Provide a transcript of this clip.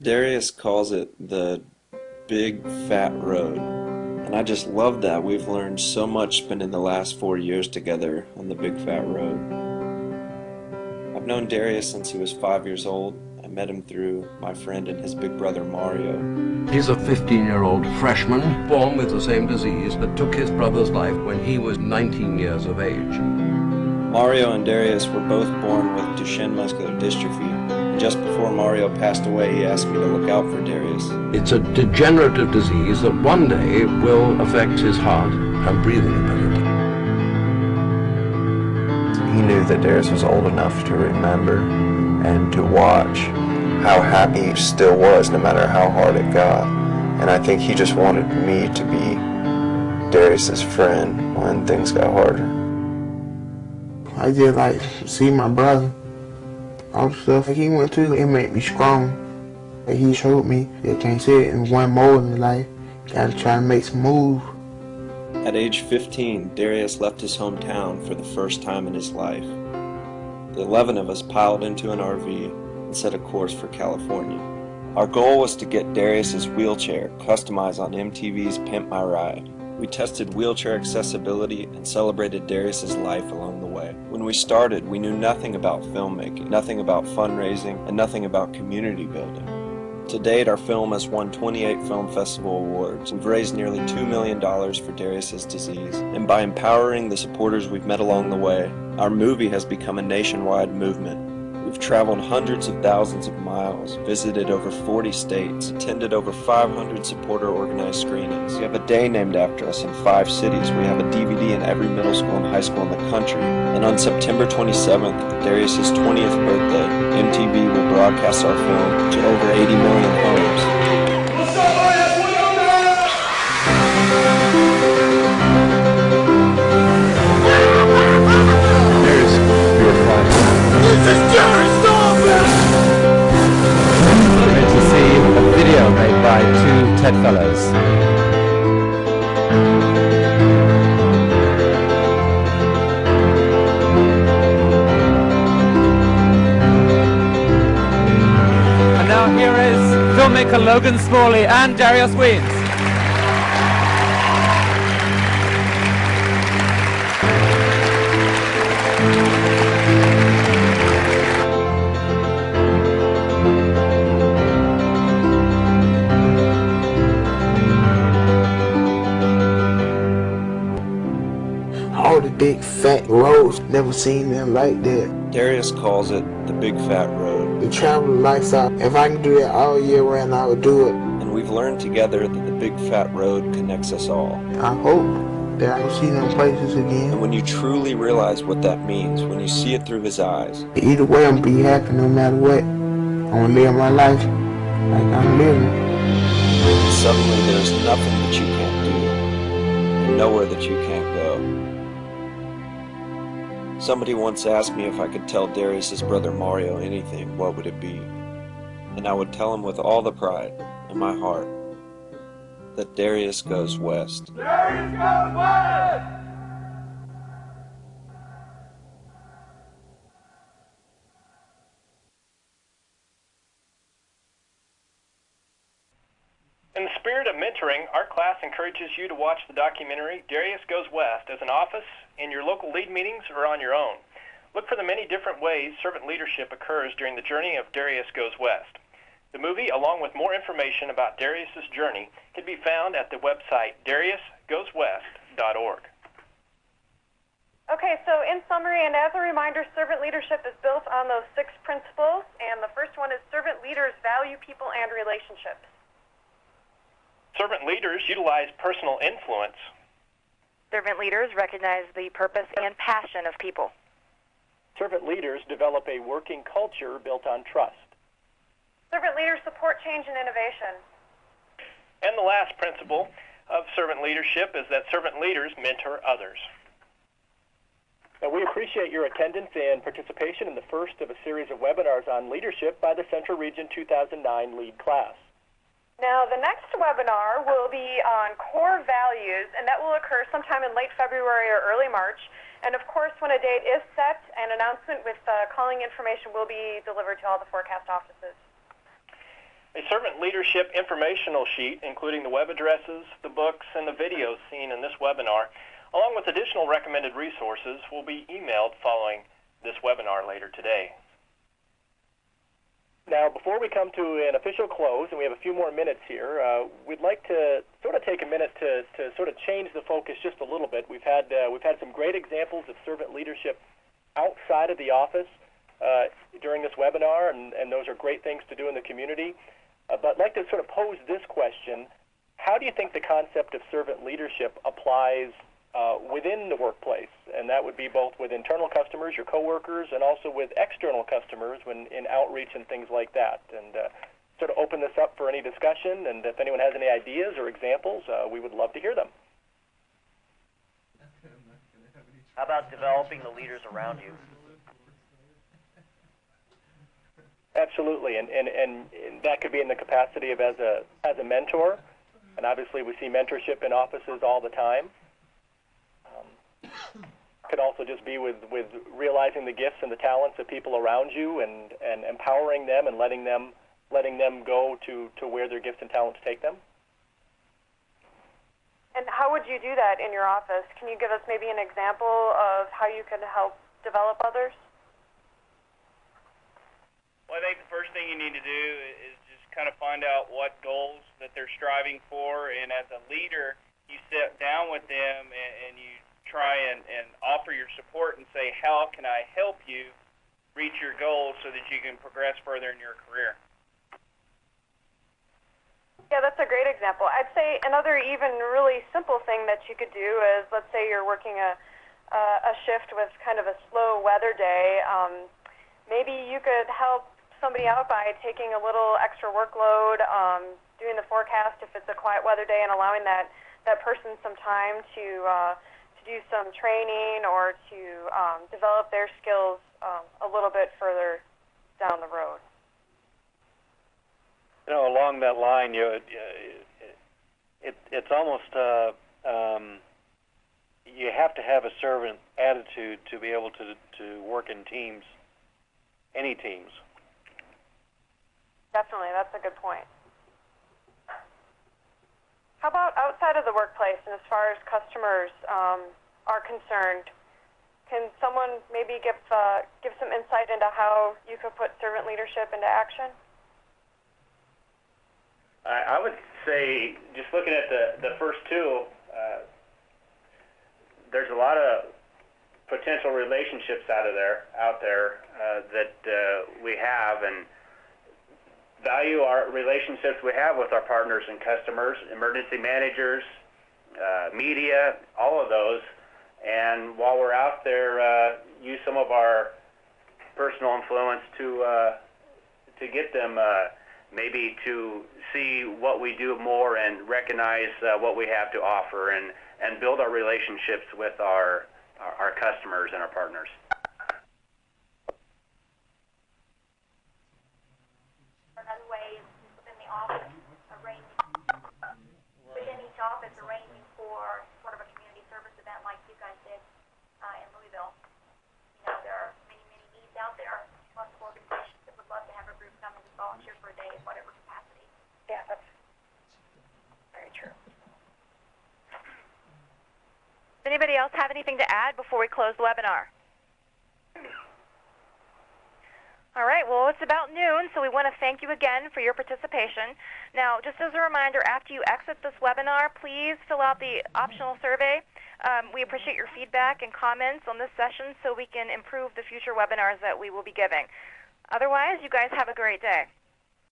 Darius calls it the big fat road, and I just love that. We've learned so much spending the last 4 years together on the big fat road. I've known Darius since he was 5 years old. I met him through my friend and his big brother Mario. He's a 15-year-old freshman born with the same disease that took his brother's life when he was 19 years of age. Mario and Darius were both born with Duchenne muscular dystrophy. Just before Mario passed away, he asked me to look out for Darius. It's a degenerative disease that one day will affect his heart and breathing ability. He knew that Darius was old enough to remember and to watch how happy he still was no matter how hard it got. And I think he just wanted me to be Darius's friend when things got harder. I just like see my brother. All the stuff he went through, it made me strong. He showed me you can't sit in one mold in life. You gotta try to make some moves. At age 15, Darius left his hometown for the first time in his life. The 11 of us piled into an RV and set a course for California. Our goal was to get Darius's wheelchair customized on MTV's Pimp My Ride. We tested wheelchair accessibility and celebrated Darius's life along the way. When we started, we knew nothing about filmmaking, nothing about fundraising, and nothing about community building. To date, our film has won 28 film festival awards. We've raised nearly $2 million for Darius's disease, and by empowering the supporters we've met along the way, our movie has become a nationwide movement. We've traveled hundreds of thousands of miles, visited over 40 states, attended over 500 supporter-organized screenings. We have a day named after us in 5 cities. We have a DVD in every middle school and high school in the country. And on September 27th, Darius's 20th birthday, MTV will broadcast our film to over 80 million homes. Great to see a video made by 2 TED Fellows. And now here is filmmaker Logan Smalley and Darius Weens. All the big fat roads, never seen them like that. Darius calls it the big fat road. The travel lifestyle, if I can do that all year round, I would do it. And we've learned together that the big fat road connects us all. I hope that I can see them places And again. when you truly realize what that means, when you see it through his eyes, Either way, I'm gonna be happy no matter what. I wanna live my life like I'm living. suddenly there's nothing that you can't do, and nowhere that you can't go. Somebody once asked me if I could tell Darius's brother Mario anything, what would it be? And I would tell him with all the pride in my heart that Darius goes west. Darius goes west! In the spirit of mentoring, our class encourages you to watch the documentary Darius Goes West as an office, in your local lead meetings, or on your own. Look for the many different ways servant leadership occurs during the journey of Darius Goes West. The movie, along with more information about Darius's journey, can be found at the website dariusgoeswest.org. Okay, so in summary and as a reminder, servant leadership is built on those 6 principles, and the first one is servant leaders value people and relationships. Servant leaders utilize personal influence. Servant leaders recognize the purpose and passion of people. Servant leaders develop a working culture built on trust. Servant leaders support change and innovation. And the last principle of servant leadership is that servant leaders mentor others. Now, we appreciate your attendance and participation in the first of a series of webinars on leadership by the Central Region 2009 LEAD Class. Now, the next webinar will be on core values, and that will occur sometime in late February or early March. And of course, when a date is set, an announcement with calling information will be delivered to all the forecast offices. A servant leadership informational sheet, including the web addresses, the books, and the videos seen in this webinar, along with additional recommended resources, will be emailed following this webinar later today. Now, before we come to an official close, and we have a few more minutes here, we'd like to sort of take a minute to sort of change the focus just a little bit. We've had some great examples of servant leadership outside of the office during this webinar, and those are great things to do in the community. But I'd like to sort of pose this question: how do you think the concept of servant leadership applies within the workplace? And that would be both with internal customers, your coworkers, and also with external customers when in outreach and things like that. And sort of open this up for any discussion, and if anyone has any ideas or examples, we would love to hear them. How about developing the leaders around you? Absolutely, and that could be in the capacity of as a mentor, and obviously we see mentorship in offices all the time. Could also just be with realizing the gifts and the talents of people around you, and empowering them and letting them go to where their gifts and talents take them. And how would you do that in your office? Can you give us maybe an example of how you could help develop others? Well, I think the first thing you need to do is just kind of find out what goals that they're striving for, and as a leader, you sit down with them and you try and offer your support and say, how can I help you reach your goals so that you can progress further in your career? Yeah, that's a great example. I'd say another even really simple thing that you could do is, let's say you're working a shift with kind of a slow weather day. Maybe you could help somebody out by taking a little extra workload, doing the forecast if it's a quiet weather day, and allowing that person some time to do some training or to develop their skills a little bit further down the road. You know, along that line, it's almost you have to have a servant attitude to be able to work in teams, any teams. Definitely, that's a good point. How about outside of the workplace, and as far as customers are concerned, can someone maybe give some insight into how you could put servant leadership into action? I would say, just looking at the first two, there's a lot of potential relationships out there that we have, and value our relationships we have with our partners and customers, emergency managers, media, all of those. And while we're out there, use some of our personal influence to get them maybe to see what we do more and recognize what we have to offer, and build our relationships with our customers and our partners. Another way is within the office, within each office, arranging for sort of a community service event like you guys did in Louisville. You know, there are many, many needs out there. Lots of organizations that would love to have a group come and just volunteer for a day in whatever capacity. Yeah, that's very true. Does anybody else have anything to add before we close the webinar? All right, well, it's about noon, so we want to thank you again for your participation. Now, just as a reminder, after you exit this webinar, please fill out the optional survey. We appreciate your feedback and comments on this session so we can improve the future webinars that we will be giving. Otherwise, you guys have a great day.